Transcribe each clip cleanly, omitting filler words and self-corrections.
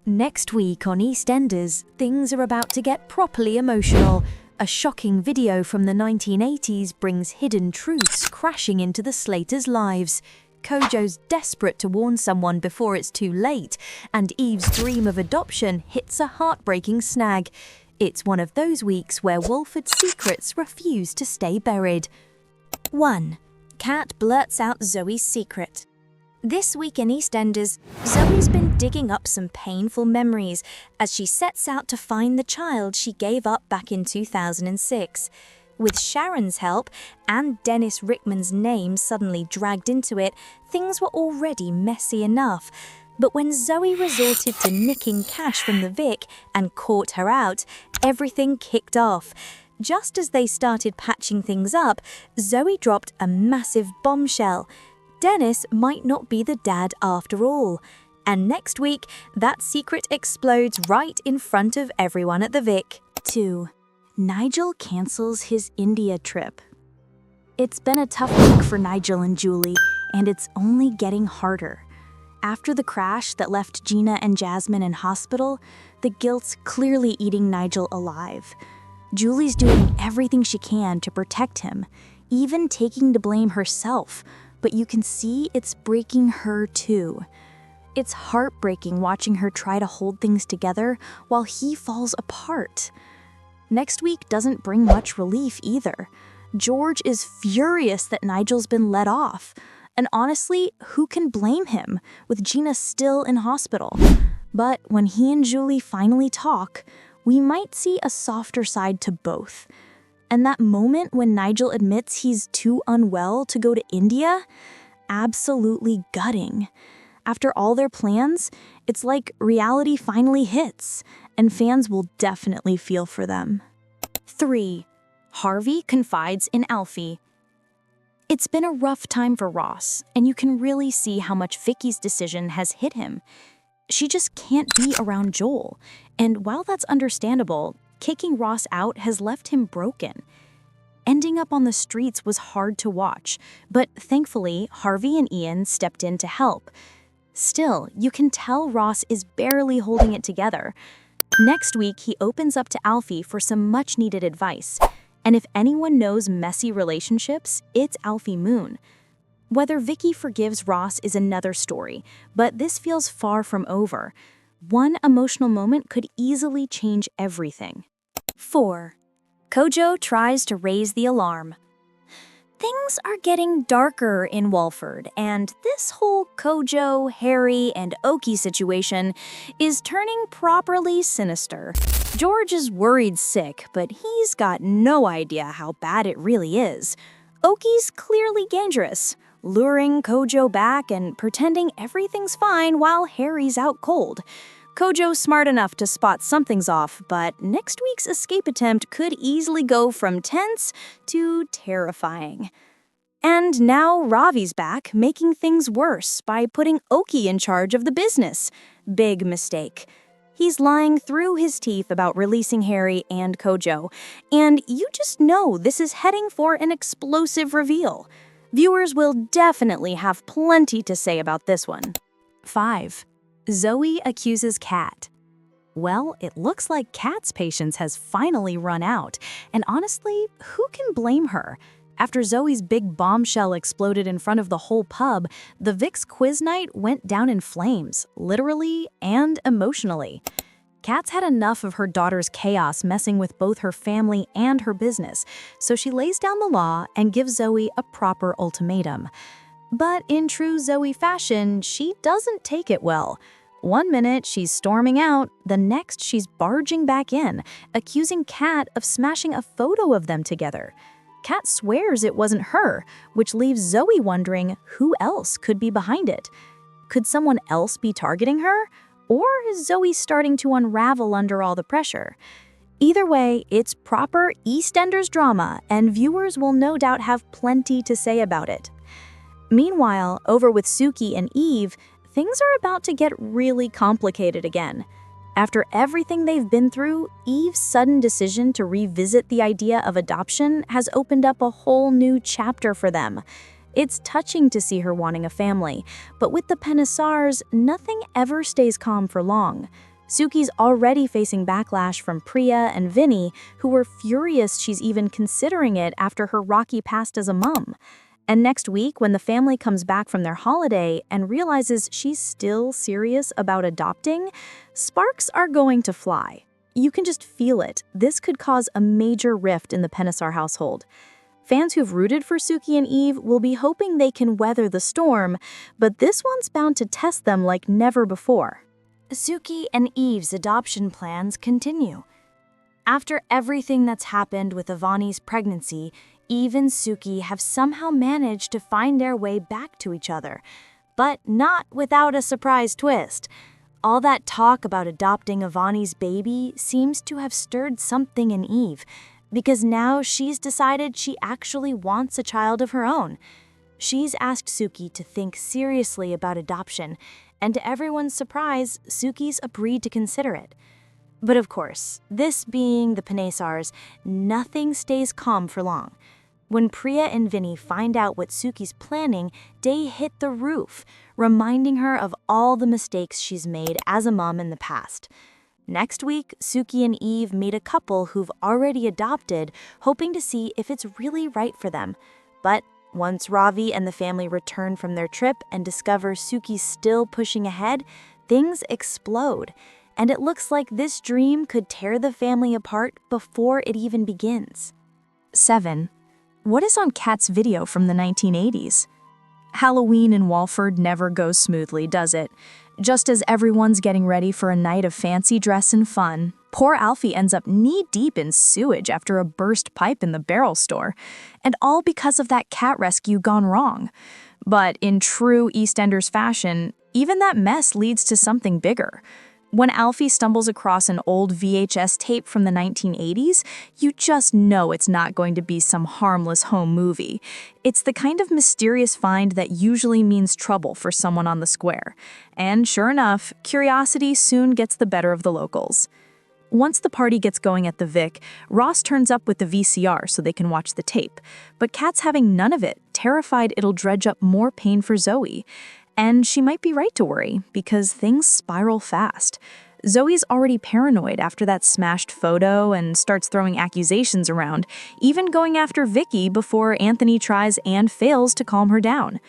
Next week on EastEnders, things are about to get properly emotional. A shocking video from the 1980s brings hidden truths crashing into the Slaters' lives. Kojo's desperate to warn someone before it's too late, and Eve's dream of adoption hits a heartbreaking snag. It's one of those weeks where Walford's secrets refuse to stay buried. 1. Kat blurts out Zoe's secret. This week in EastEnders, Zoe's been digging up some painful memories as she sets out to find the child she gave up back in 2006. With Sharon's help and Dennis Rickman's name suddenly dragged into it, things were already messy enough. But when Zoe resorted to nicking cash from the Vic and caught her out, everything kicked off. Just as they started patching things up, Zoe dropped a massive bombshell. Dennis might not be the dad after all. And next week, that secret explodes right in front of everyone at the Vic. 2. Nigel cancels his India trip. It's been a tough week for Nigel and Julie, and it's only getting harder. After the crash that left Gina and Jasmine in hospital, the guilt's clearly eating Nigel alive. Julie's doing everything she can to protect him, even taking the blame herself, but you can see it's breaking her too. It's heartbreaking watching her try to hold things together while he falls apart. Next week doesn't bring much relief either. George is furious that Nigel's been let off. And honestly, who can blame him, with Gina still in hospital? But when he and Julie finally talk, we might see a softer side to both. And that moment when Nigel admits he's too unwell to go to India? Absolutely gutting. After all their plans, it's like reality finally hits, and fans will definitely feel for them. 3. Harvey confides in Alfie. It's been a rough time for Ross, and you can really see how much Vicki's decision has hit him. She just can't be around Joel, and while that's understandable, kicking Ross out has left him broken. Ending up on the streets was hard to watch, but thankfully, Harvey and Ian stepped in to help. Still, you can tell Ross is barely holding it together. Next week, he opens up to Alfie for some much-needed advice. And if anyone knows messy relationships, it's Alfie Moon. Whether Vicki forgives Ross is another story, but this feels far from over. One emotional moment could easily change everything. 4. Kojo tries to raise the alarm. Things are getting darker in Walford, and this whole Kojo, Harry, and Oki situation is turning properly sinister. George is worried sick, but he's got no idea how bad it really is. Oki's clearly dangerous, luring Kojo back and pretending everything's fine while Harry's out cold. Kojo's smart enough to spot something's off, but next week's escape attempt could easily go from tense to terrifying. And now Ravi's back, making things worse by putting Oki in charge of the business. Big mistake. He's lying through his teeth about releasing Harry and Kojo, and you just know this is heading for an explosive reveal. Viewers will definitely have plenty to say about this one. 5. Zoe accuses Kat. Well, it looks like Kat's patience has finally run out, and honestly, who can blame her? After Zoe's big bombshell exploded in front of the whole pub, the Vic's quiz night went down in flames, literally and emotionally. Kat's had enough of her daughter's chaos messing with both her family and her business, so she lays down the law and gives Zoe a proper ultimatum. But in true Zoe fashion, she doesn't take it well. One minute she's storming out, the next she's barging back in, accusing Kat of smashing a photo of them together. Kat swears it wasn't her, which leaves Zoe wondering who else could be behind it. Could someone else be targeting her? Or is Zoe starting to unravel under all the pressure? Either way, it's proper EastEnders drama, and viewers will no doubt have plenty to say about it. Meanwhile, over with Suki and Eve, things are about to get really complicated again. After everything they've been through, Eve's sudden decision to revisit the idea of adoption has opened up a whole new chapter for them. It's touching to see her wanting a family, but with the Penasars, nothing ever stays calm for long. Suki's already facing backlash from Priya and Vinny, who were furious she's even considering it after her rocky past as a mom. And next week, when the family comes back from their holiday and realizes she's still serious about adopting, sparks are going to fly. You can just feel it. This could cause a major rift in the Penasar household. Fans who've rooted for Suki and Eve will be hoping they can weather the storm, but this one's bound to test them like never before. Suki and Eve's adoption plans continue. After everything that's happened with Avani's pregnancy, Eve and Suki have somehow managed to find their way back to each other, but not without a surprise twist. All that talk about adopting Avani's baby seems to have stirred something in Eve, because now she's decided she actually wants a child of her own. She's asked Suki to think seriously about adoption, and to everyone's surprise, Suki's agreed to consider it. But of course, this being the Penasars, nothing stays calm for long. When Priya and Vinny find out what Suki's planning, they hit the roof, reminding her of all the mistakes she's made as a mom in the past. Next week, Suki and Eve meet a couple who've already adopted, hoping to see if it's really right for them. But once Ravi and the family return from their trip and discover Suki's still pushing ahead, things explode. And it looks like this dream could tear the family apart before it even begins. 7. What is on Kat's video from the 1980s? Halloween in Walford never goes smoothly, does it? Just as everyone's getting ready for a night of fancy dress and fun, poor Alfie ends up knee-deep in sewage after a burst pipe in the barrel store, and all because of that cat rescue gone wrong. But in true EastEnders fashion, even that mess leads to something bigger. When Alfie stumbles across an old VHS tape from the 1980s, you just know it's not going to be some harmless home movie. It's the kind of mysterious find that usually means trouble for someone on the square. And sure enough, curiosity soon gets the better of the locals. Once the party gets going at the Vic, Ross turns up with the VCR so they can watch the tape. But Kat's having none of it, terrified it'll dredge up more pain for Zoe. And she might be right to worry, because things spiral fast. Zoe's already paranoid after that smashed photo and starts throwing accusations around, even going after Vicki before Anthony tries and fails to calm her down.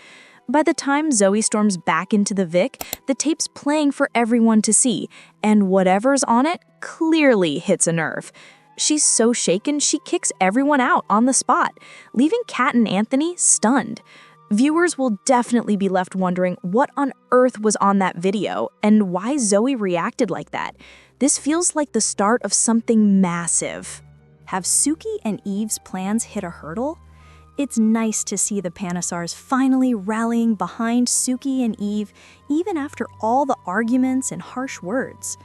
By the time Zoe storms back into the Vic, the tape's playing for everyone to see, and whatever's on it clearly hits a nerve. She's so shaken she kicks everyone out on the spot, leaving Kat and Anthony stunned. Viewers will definitely be left wondering what on earth was on that video and why Zoe reacted like that. This feels like the start of something massive. Have Suki and Eve's plans hit a hurdle? It's nice to see the Penasars finally rallying behind Suki and Eve, even after all the arguments and harsh words.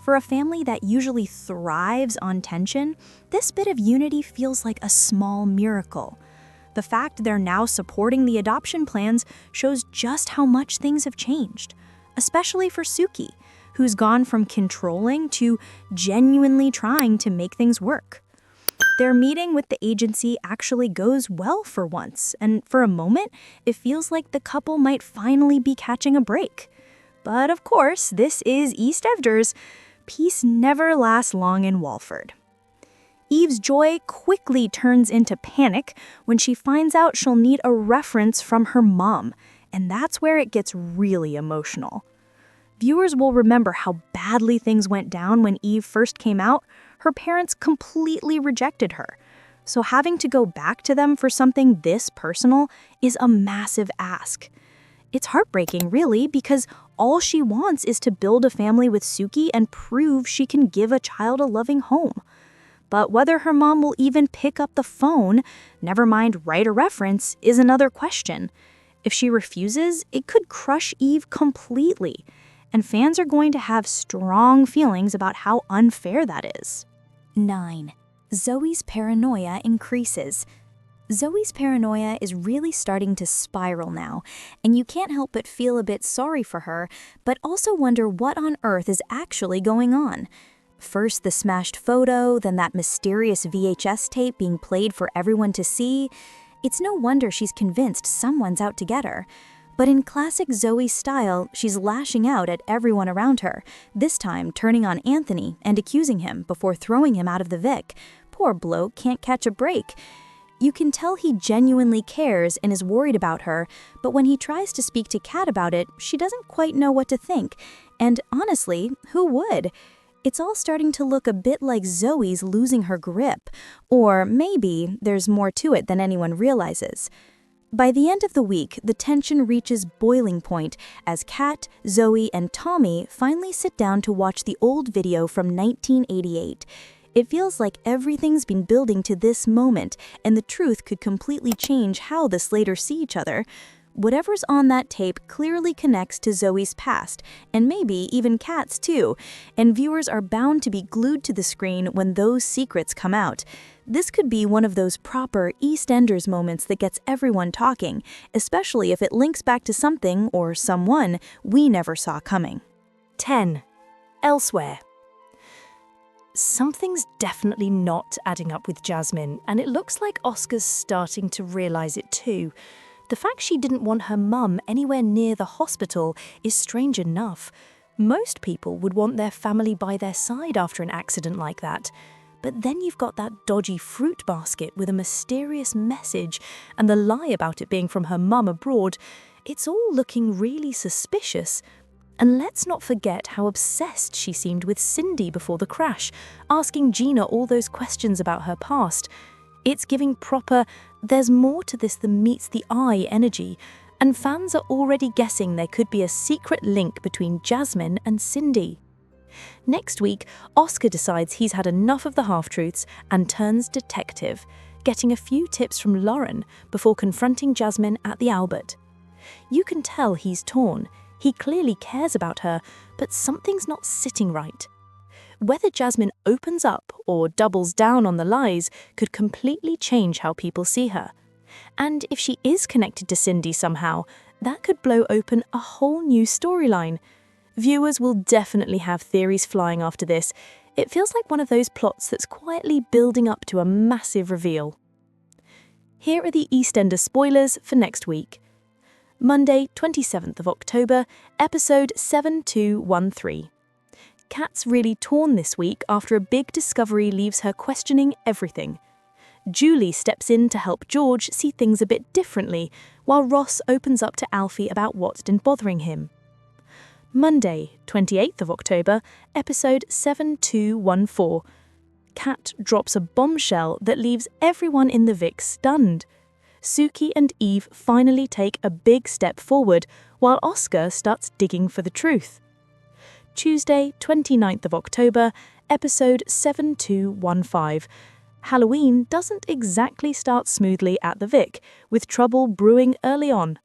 For a family that usually thrives on tension, this bit of unity feels like a small miracle. The fact they're now supporting the adoption plans shows just how much things have changed, especially for Suki, who's gone from controlling to genuinely trying to make things work. Their meeting with the agency actually goes well for once, and for a moment, it feels like the couple might finally be catching a break. But of course, this is EastEnders. Peace never lasts long in Walford. Eve's joy quickly turns into panic when she finds out she'll need a reference from her mom, and that's where it gets really emotional. Viewers will remember how badly things went down when Eve first came out. Her parents completely rejected her. So having to go back to them for something this personal is a massive ask. It's heartbreaking, really, because all she wants is to build a family with Suki and prove she can give a child a loving home. But whether her mom will even pick up the phone, never mind write a reference, is another question. If she refuses, it could crush Eve completely, and fans are going to have strong feelings about how unfair that is. 9. Zoe's paranoia increases. Zoe's paranoia is really starting to spiral now, and you can't help but feel a bit sorry for her, but also wonder what on earth is actually going on. First the smashed photo, then that mysterious VHS tape being played for everyone to see. It's no wonder she's convinced someone's out to get her. But in classic Zoe style, she's lashing out at everyone around her, this time turning on Anthony and accusing him before throwing him out of the Vic. Poor bloke can't catch a break. You can tell he genuinely cares and is worried about her, but when he tries to speak to Kat about it, she doesn't quite know what to think. And honestly, who would? It's all starting to look a bit like Zoe's losing her grip. Or maybe there's more to it than anyone realizes. By the end of the week, the tension reaches boiling point as Kat, Zoe, and Tommy finally sit down to watch the old video from 1988. It feels like everything's been building to this moment, and the truth could completely change how the Slaters see each other. Whatever's on that tape clearly connects to Zoe's past, and maybe even Kat's too, and viewers are bound to be glued to the screen when those secrets come out. This could be one of those proper EastEnders moments that gets everyone talking, especially if it links back to something or someone we never saw coming. 10. Elsewhere. Something's definitely not adding up with Jasmine, and it looks like Oscar's starting to realise it too. The fact she didn't want her mum anywhere near the hospital is strange enough. Most people would want their family by their side after an accident like that. But then you've got that dodgy fruit basket with a mysterious message and the lie about it being from her mum abroad. It's all looking really suspicious. And let's not forget how obsessed she seemed with Cindy before the crash, asking Gina all those questions about her past. It's giving proper, there's more to this than meets the eye energy, and fans are already guessing there could be a secret link between Jasmine and Cindy. Next week, Oscar decides he's had enough of the half-truths and turns detective, getting a few tips from Lauren before confronting Jasmine at the Albert. You can tell he's torn. He clearly cares about her, but something's not sitting right. Whether Jasmine opens up or doubles down on the lies could completely change how people see her. And if she is connected to Cindy somehow, that could blow open a whole new storyline. Viewers will definitely have theories flying after this. It feels like one of those plots that's quietly building up to a massive reveal. Here are the EastEnders spoilers for next week. Monday, 27th of October, episode 7213. Kat's really torn this week after a big discovery leaves her questioning everything. Julie steps in to help George see things a bit differently, while Ross opens up to Alfie about what's been bothering him. Monday, 28th of October, episode 7214. Kat drops a bombshell that leaves everyone in the Vic stunned. Suki and Eve finally take a big step forward, while Oscar starts digging for the truth. Tuesday, 29th of October, episode 7215. Halloween doesn't exactly start smoothly at the Vic, with trouble brewing early on.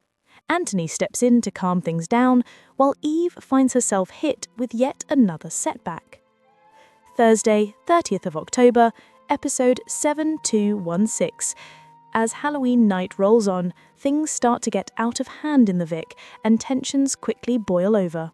Anthony steps in to calm things down, while Eve finds herself hit with yet another setback. Thursday, 30th of October, episode 7216. As Halloween night rolls on, things start to get out of hand in the Vic, and tensions quickly boil over.